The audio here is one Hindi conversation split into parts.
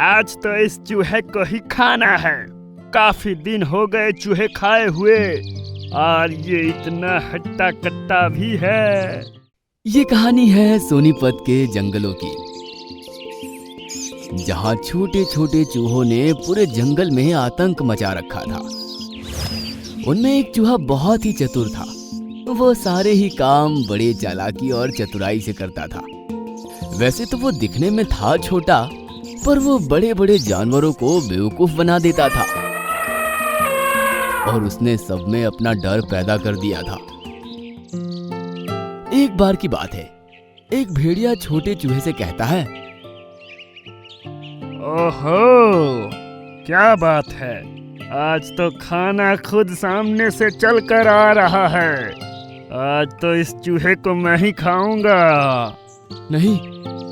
आज तो इस चूहे को ही खाना है। काफी दिन हो गए चूहे खाए हुए, और ये इतना हट्टा कट्टा भी है। ये कहानी है सोनीपत के जंगलों की, जहाँ छोटे छोटे चूहों ने पूरे जंगल में आतंक मचा रखा था। उनमें एक चूहा बहुत ही चतुर था। वो सारे ही काम बड़े चालाकी और चतुराई से करता था। वैसे तो वो दिखने में था छोटा, पर वो बड़े बड़े जानवरों को बेवकूफ बना देता था, और उसने सब में अपना डर पैदा कर दिया था। एक बार की बात है, एक भेड़िया छोटे चूहे से कहता है, ओहो, क्या बात है, आज तो खाना खुद सामने से चल कर आ रहा है। आज तो इस चूहे को मैं ही खाऊंगा। नहीं,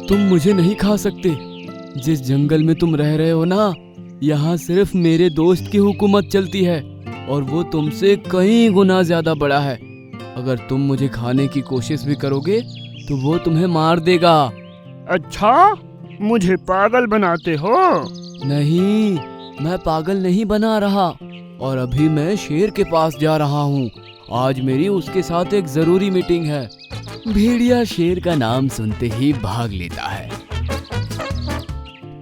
तुम मुझे नहीं खा सकते। जिस जंगल में तुम रह रहे हो ना, यहाँ सिर्फ मेरे दोस्त की हुकूमत चलती है, और वो तुमसे कई गुना ज्यादा बड़ा है। अगर तुम मुझे खाने की कोशिश भी करोगे तो वो तुम्हें मार देगा। अच्छा, मुझे पागल बनाते हो? नहीं, मैं पागल नहीं बना रहा, और अभी मैं शेर के पास जा रहा हूँ। आज मेरी उसके साथ एक जरूरी मीटिंग है। भेड़िया शेर का नाम सुनते ही भाग लेता है।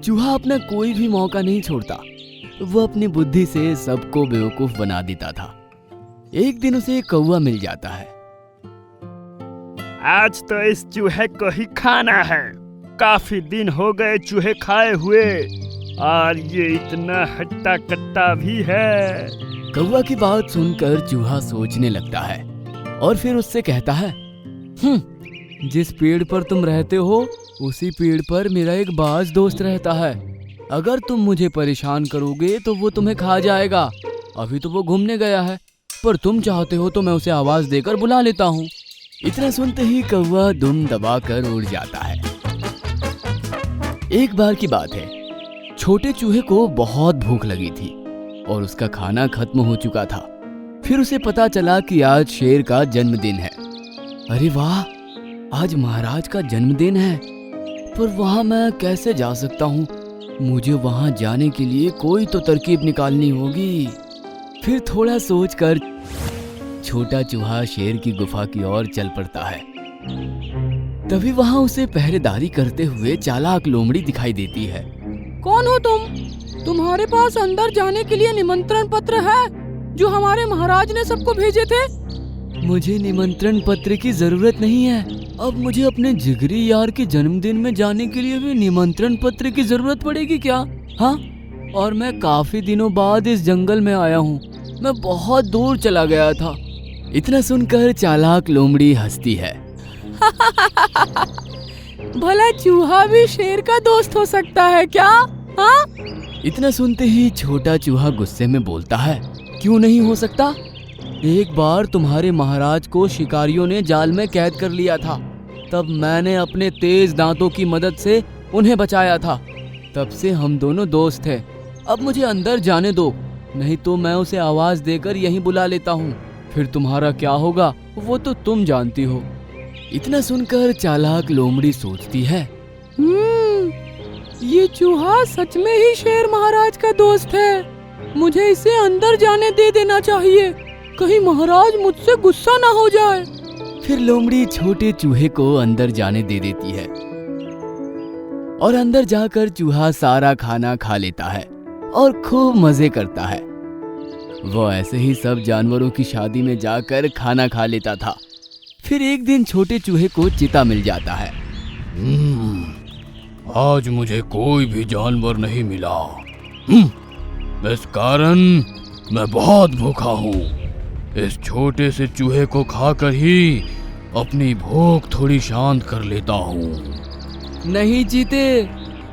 चूहा अपना कोई भी मौका नहीं छोड़ता। वो अपनी बुद्धि से सबको बेवकूफ बना देता था। एक दिन उसे एक कौवा मिल जाता है। आज तो इस चूहे को ही खाना है। काफी दिन हो गए चूहे खाए हुए, और ये इतना हट्टा कट्टा भी है। कौवा की बात सुनकर चूहा सोचने लगता है, और फिर उससे कहता है, जिस पेड़ पर तुम रहते हो उसी पेड़ पर मेरा एक बाज दोस्त रहता है। अगर तुम मुझे परेशान करोगे तो वो तुम्हें खा जाएगा। अभी तो वो घूमने गया है, पर तुम चाहते हो तो मैं उसे आवाज देकर बुला लेता हूँ। इतना सुनते ही कौवा दुम दबाकर उड़ जाता है। एक बार की बात है, छोटे चूहे को बहुत भूख लगी थी और उसका खाना खत्म हो चुका था। फिर उसे पता चला कि आज शेर का जन्मदिन है। अरे वाह, आज महाराज का जन्मदिन है, पर वहां मैं कैसे जा सकता हूँ? मुझे वहां जाने के लिए कोई तो तरकीब निकालनी होगी। फिर थोड़ा सोचकर छोटा चूहा शेर की गुफा की ओर चल पड़ता है। तभी वहां उसे पहरेदारी करते हुए चालाक लोमड़ी दिखाई देती है। कौन हो तुम? तुम्हारे पास अंदर जाने के लिए निमंत्रण पत्र है जो हमारे महाराज ने सबको भेजे थे? मुझे निमंत्रण पत्र की जरूरत नहीं है। अब मुझे अपने जिगरी यार के जन्मदिन में जाने के लिए भी निमंत्रण पत्र की जरूरत पड़ेगी क्या? हाँ, और मैं काफी दिनों बाद इस जंगल में आया हूँ। मैं बहुत दूर चला गया था। इतना सुनकर चालाक लोमड़ी हंसती है। भला चूहा भी शेर का दोस्त हो सकता है क्या? हाँ? इतना सुनते ही छोटा चूहा गुस्से में बोलता है, क्यों नहीं हो सकता? एक बार तुम्हारे महाराज को शिकारियों ने जाल में कैद कर लिया था। तब मैंने अपने तेज दांतों की मदद से उन्हें बचाया था। तब से हम दोनों दोस्त हैं। अब मुझे अंदर जाने दो, नहीं तो मैं उसे आवाज देकर यहीं बुला लेता हूँ। फिर तुम्हारा क्या होगा वो तो तुम जानती हो। इतना सुनकर चालाक लोमड़ी सोचती है, ये चूहा सच में ही शेर महाराज का दोस्त है। मुझे इसे अंदर जाने दे देना चाहिए, कहीं महाराज मुझसे गुस्सा ना हो जाए। फिर लोमड़ी छोटे चूहे को अंदर जाने दे देती है, और अंदर जाकर चूहा सारा खाना खा लेता है और खूब मजे करता है। वो ऐसे ही सब जानवरों की शादी में जाकर खाना खा लेता था। फिर एक दिन छोटे चूहे को चीता मिल जाता है। आज मुझे कोई भी जानवर नहीं मिला। इस कारण मैं बहुत भूखा हूँ। इस छोटे से चूहे को खाकर ही अपनी भूख थोड़ी शांत कर लेता हूँ। नहीं चीते,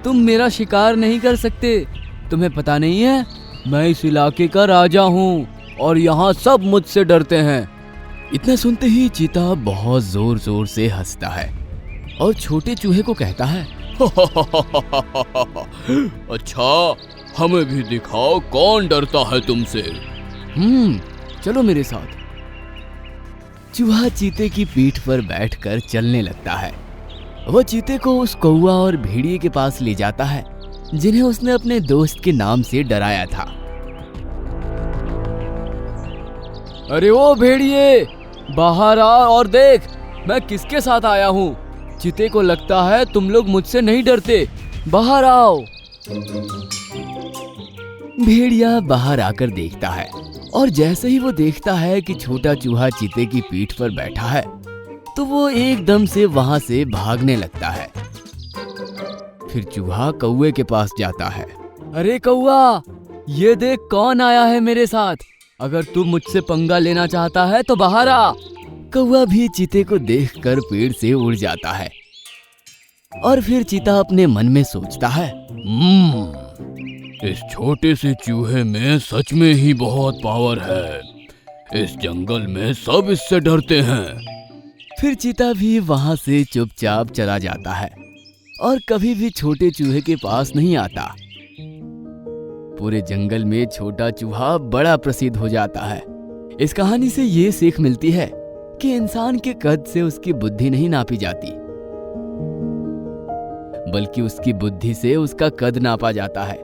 तुम मेरा शिकार नहीं कर सकते। तुम्हें पता नहीं है, मैं इस इलाके का राजा हूँ और यहाँ सब मुझसे डरते हैं। इतना सुनते ही चीता बहुत जोर जोर से हंसता है और छोटे चूहे को कहता है, अच्छा, हमें भी दिखाओ कौन डरता है तुमसे। चलो मेरे साथ। चूहा चीते की पीठ पर बैठकर चलने लगता है। वह चीते को उस कौवा और भेड़िए के पास ले जाता है जिन्हें उसने अपने दोस्त के नाम से डराया था। अरे ओ भेड़िए, बाहर आ और देख मैं किसके साथ आया हूँ। चीते को लगता है तुम लोग मुझसे नहीं डरते, बाहर आओ। भेड़िया बाहर आकर देखता है और जैसे ही वो देखता है कि छोटा चूहा चीते की पीठ पर बैठा है तो वो एकदम से वहां से भागने लगता है। फिर चूहा कौवे के पास जाता है। अरे कौवा, ये देख कौन आया है मेरे साथ, अगर तू मुझसे पंगा लेना चाहता है तो बाहर आ। कौवा भी चीते को देखकर पेड़ से उड़ जाता है और फिर चीता अपने मन में सोचता है, इस छोटे से चूहे में सच में ही बहुत पावर है। इस जंगल में सब इससे डरते हैं। फिर चीता भी वहां से चुपचाप चला जाता है और कभी भी छोटे चूहे के पास नहीं आता। पूरे जंगल में छोटा चूहा बड़ा प्रसिद्ध हो जाता है। इस कहानी से ये सीख मिलती है कि इंसान के कद से उसकी बुद्धि नहीं नापी जाती, बल्कि उसकी बुद्धि से उसका कद नापा जाता है।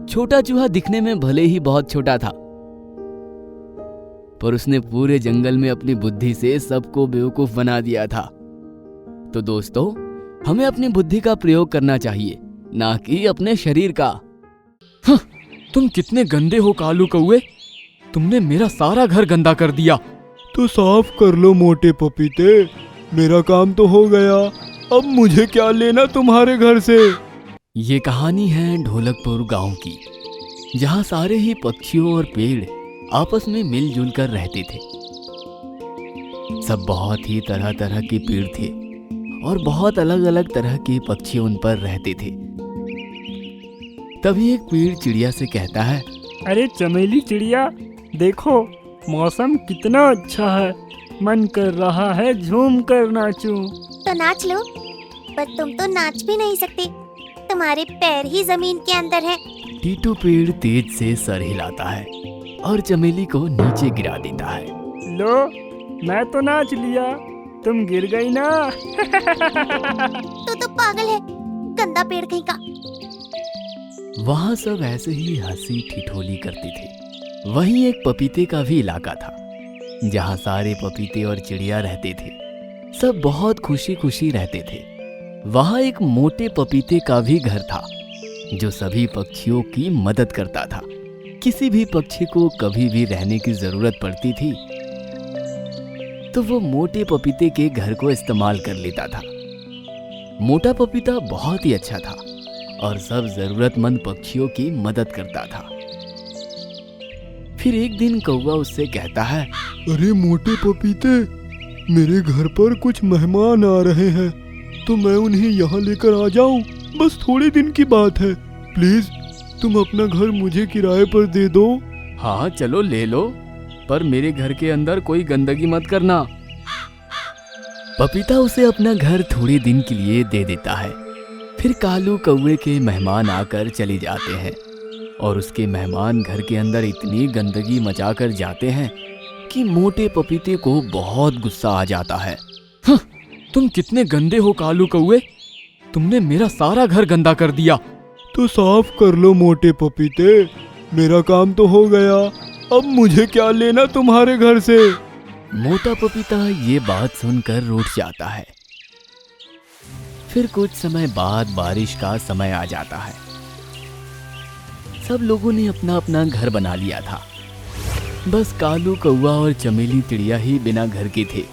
छोटा चूहा दिखने में भले ही बहुत छोटा था, पर उसने पूरे जंगल में अपनी बुद्धि से सबको बेवकूफ बना दिया था। तो दोस्तों, हमें अपनी बुद्धि का प्रयोग करना चाहिए, ना कि अपने शरीर का। तुम कितने गंदे हो कालू कौवे, तुमने मेरा सारा घर गंदा कर दिया। तो साफ कर लो मोटे पपीते, मेरा काम तो हो गया, अब मुझे क्या लेना तुम्हारे घर से। ये कहानी है ढोलकपुर गांव की, जहां सारे ही पक्षियों और पेड़ आपस में मिलजुल कर रहते थे। सब बहुत ही तरह तरह के पेड़ थे और बहुत अलग अलग तरह के पक्षी उन पर रहते थे। तभी एक पेड़ चिड़िया से कहता है, अरे चमेली चिड़िया, देखो मौसम कितना अच्छा है, मन कर रहा है झूम कर नाचूं। तो नाच लो, पर तुम तो नाच भी नहीं सकते, तुम्हारे पैर ही जमीन के अंदर है। टीटू पेड़ तेज से सर हिलाता है और चमेली को नीचे गिरा देता है। लो, मैं तो नाच लिया, तुम गिर गई ना। तो पागल है, गंदा पेड़ कहीं का। वहाँ सब ऐसे ही हंसी ठिठोली करते थे। वहीं एक पपीते का भी इलाका था, जहाँ सारे पपीते और चिड़िया रहते थे। सब बहुत खुशी खुशी रहते थे। वहाँ एक मोटे पपीते का भी घर था, जो सभी पक्षियों की मदद करता था। किसी भी पक्षी को कभी भी रहने की जरूरत पड़ती थी तो वो मोटे पपीते के घर को इस्तेमाल कर लेता था। मोटा पपीता बहुत ही अच्छा था और सब जरूरतमंद पक्षियों की मदद करता था। फिर एक दिन कौवा उससे कहता है, अरे मोटे पपीते, मेरे घर पर कुछ मेहमान आ रहे हैं, तो मैं उन्हें यहाँ लेकर आ जाऊं? बस थोड़े दिन की बात है, प्लीज तुम अपना घर मुझे किराए पर दे दो। हाँ चलो ले लो, पर मेरे घर के अंदर कोई गंदगी मत करना। पपीता उसे अपना घर थोड़े दिन के लिए दे देता है। फिर कालू कौवे के मेहमान आकर चले जाते हैं और उसके मेहमान घर के अंदर इतनी गंदगी मचाकर जाते हैं कि मोटे पपीते को बहुत गुस्सा आ जाता है। तुम कितने गंदे हो कालू कौवे, तुमने मेरा सारा घर गंदा कर दिया। तो साफ कर लो मोटे पपीते, मेरा काम तो हो गया, अब मुझे क्या लेना तुम्हारे घर से। मोटा पपीता ये बात सुनकर रूठ जाता है। फिर कुछ समय बाद बारिश का समय आ जाता है। सब लोगों ने अपना अपना घर बना लिया था। बस कालू कौवा और चमेली चिड़िया ही बिना घर के थे।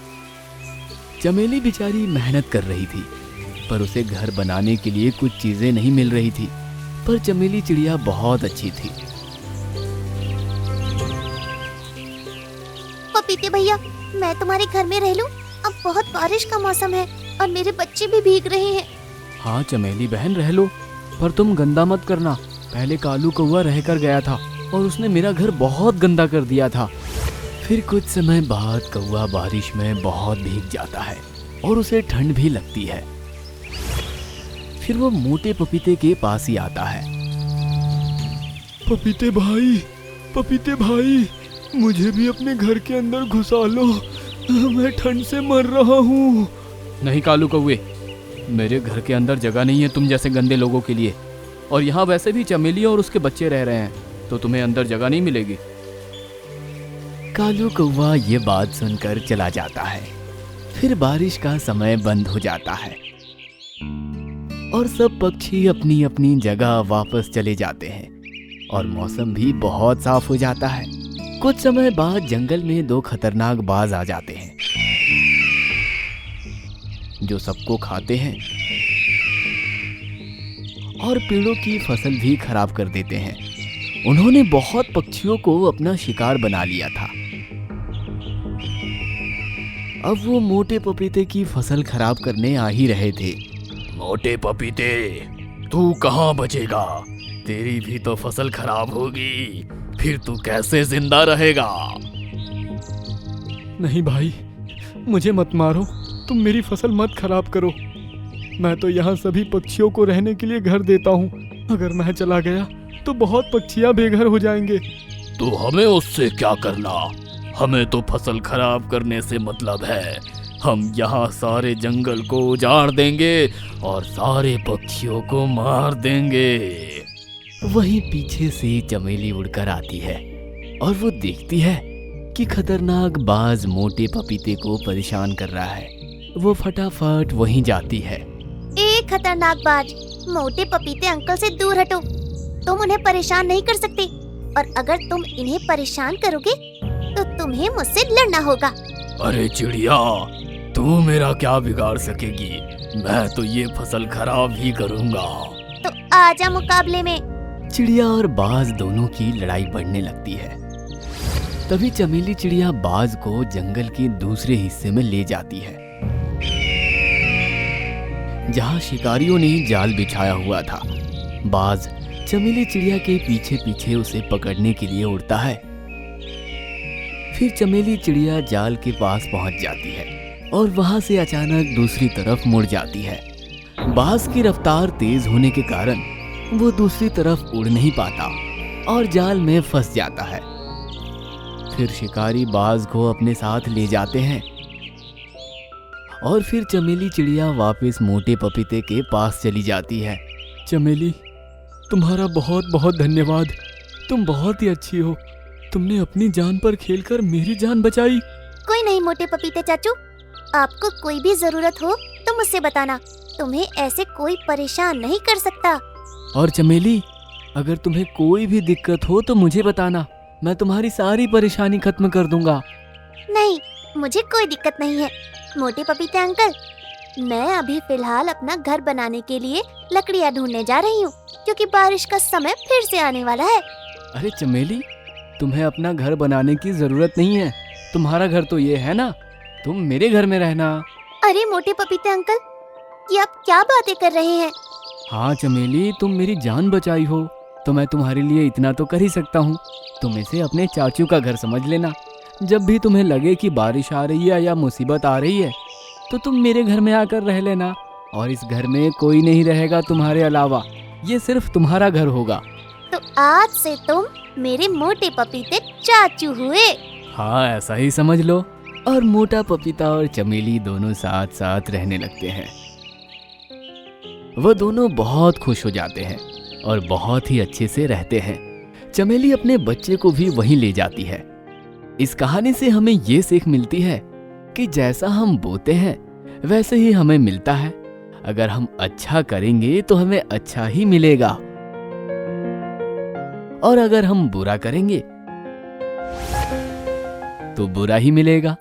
चमेली बेचारी मेहनत कर रही थी, पर उसे घर बनाने के लिए कुछ चीजें नहीं मिल रही थी। पर चमेली चिड़िया बहुत अच्छी थी। पपीते भैया, मैं तुम्हारे घर में रह लूं? अब बहुत बारिश का मौसम है और मेरे बच्चे भी भीग रहे हैं। हाँ चमेली बहन रह लो, पर तुम गंदा मत करना। पहले कालू कौवा रहकर गया था और उसने मेरा घर बहुत गंदा कर दिया था। फिर कुछ समय बाद कौवा बारिश में बहुत भीग जाता है और उसे ठंड भी लगती है। फिर वो मोटे पपीते के पास ही आता है। पपीते भाई, मुझे भी अपने घर के अंदर घुसा लो, मैं ठंड से मर रहा हूँ। नहीं कालू कौवे, मेरे घर के अंदर जगह नहीं है तुम जैसे गंदे लोगों के लिए, और यहाँ वैसे भी चमेली और उसके बच्चे रह रहे हैं, तो तुम्हें अंदर जगह नहीं मिलेगी। कालू कौवा ये बात सुनकर चला जाता है। फिर बारिश का समय बंद हो जाता है और सब पक्षी अपनी अपनी जगह वापस चले जाते हैं और मौसम भी बहुत साफ हो जाता है। कुछ समय बाद जंगल में 2 खतरनाक बाज आ जाते हैं जो सबको खाते हैं और पेड़ों की फसल भी खराब कर देते हैं। उन्होंने बहुत पक्षियों को अपना शिकार बना लिया था। अब वो मोटे पपीते की फसल खराब करने आ ही रहे थे। मोटे पपीते, तू कहाँ बचेगा? तेरी भी तो फसल खराब होगी, फिर तू कैसे जिंदा रहेगा? नहीं भाई, मुझे मत मारो, तुम मेरी फसल मत खराब करो। मैं तो यहाँ सभी पक्षियों को रहने के लिए घर देता हूँ। अगर मैं चला गया तो बहुत पक्षियाँ बेघर हो जाएंगे। तो हमें उससे क्या करना? हमें तो फसल खराब करने से मतलब है। हम यहाँ सारे जंगल को उजाड़ देंगे और सारे पक्षियों को मार देंगे। वहीं पीछे से चमेली उड़कर आती है और वो देखती है कि खतरनाक बाज मोटे पपीते को परेशान कर रहा है। वो फटाफट वहीं जाती है। ए खतरनाक बाज, मोटे पपीते अंकल से दूर हटो। तुम उन्हें परेशान नहीं कर सकते, और अगर तुम इन्हें परेशान करोगे तो तुम्हें मुझसे लड़ना होगा। अरे चिड़िया, तू मेरा क्या बिगाड़ सकेगी? मैं तो ये फसल खराब ही करूँगा। तो आजा मुकाबले में। चिड़िया और बाज दोनों की लड़ाई बढ़ने लगती है। तभी चमेली चिड़िया बाज को जंगल के दूसरे हिस्से में ले जाती है जहाँ शिकारियों ने जाल बिछाया हुआ था। बाज चमेली चिड़िया के पीछे पीछे उसे पकड़ने के लिए उड़ता है। फिर चमेली चिड़िया जाल के पास पहुंच जाती है और वहां से अचानक दूसरी तरफ मुड़ जाती है। बाज की रफ्तार तेज होने के कारण वो दूसरी तरफ उड़ नहीं पाता और जाल में फंस जाता है। फिर शिकारी बाज को अपने साथ ले जाते हैं और फिर चमेली चिड़िया वापस मोटे पपीते के पास चली जाती है। चमेली, तुम्हारा बहुत बहुत धन्यवाद। तुम बहुत ही अच्छी हो। तुमने अपनी जान पर खेलकर मेरी जान बचाई। कोई नहीं मोटे पपीते चाचू, आपको कोई भी जरूरत हो तो मुझसे बताना। तुम्हें ऐसे कोई परेशान नहीं कर सकता। और चमेली, अगर तुम्हें कोई भी दिक्कत हो तो मुझे बताना, मैं तुम्हारी सारी परेशानी खत्म कर दूंगा। नहीं, मुझे कोई दिक्कत नहीं है मोटे पपीते अंकल। मैं अभी फिलहाल अपना घर बनाने के लिए लकड़ियाँ ढूंढने जा रही हूँ, क्योंकि बारिश का समय फिर से आने वाला है। अरे चमेली, तुम्हें अपना घर बनाने की जरूरत नहीं है। तुम्हारा घर तो ये है ना, तुम मेरे घर में रहना। अरे मोटे पपीते अंकल, ये आप क्या बातें कर रहे हैं? हाँ चमेली, तुम मेरी जान बचाई हो तो मैं तुम्हारे लिए इतना तो कर ही सकता हूँ। तुम इसे अपने चाचू का घर समझ लेना। जब भी तुम्हें लगे कि बारिश आ रही है या मुसीबत आ रही है तो तुम मेरे घर में आकर रह लेना, और इस घर में कोई नहीं रहेगा तुम्हारे अलावा। ये सिर्फ तुम्हारा घर होगा। तो आज से तुम मेरे मोटे पपीते चाचू हुए। हाँ, ऐसा ही समझ लो। और मोटा पपीता और चमेली दोनों साथ साथ रहने लगते हैं। वह दोनों बहुत खुश हो जाते हैं और बहुत ही अच्छे से रहते हैं। चमेली अपने बच्चे को भी वहीं ले जाती है। इस कहानी से हमें ये सीख मिलती है कि जैसा हम बोते हैं वैसे ही हमें मिलता है। अगर हम अच्छा करेंगे तो हमें अच्छा ही मिलेगा, और अगर हम बुरा करेंगे तो बुरा ही मिलेगा।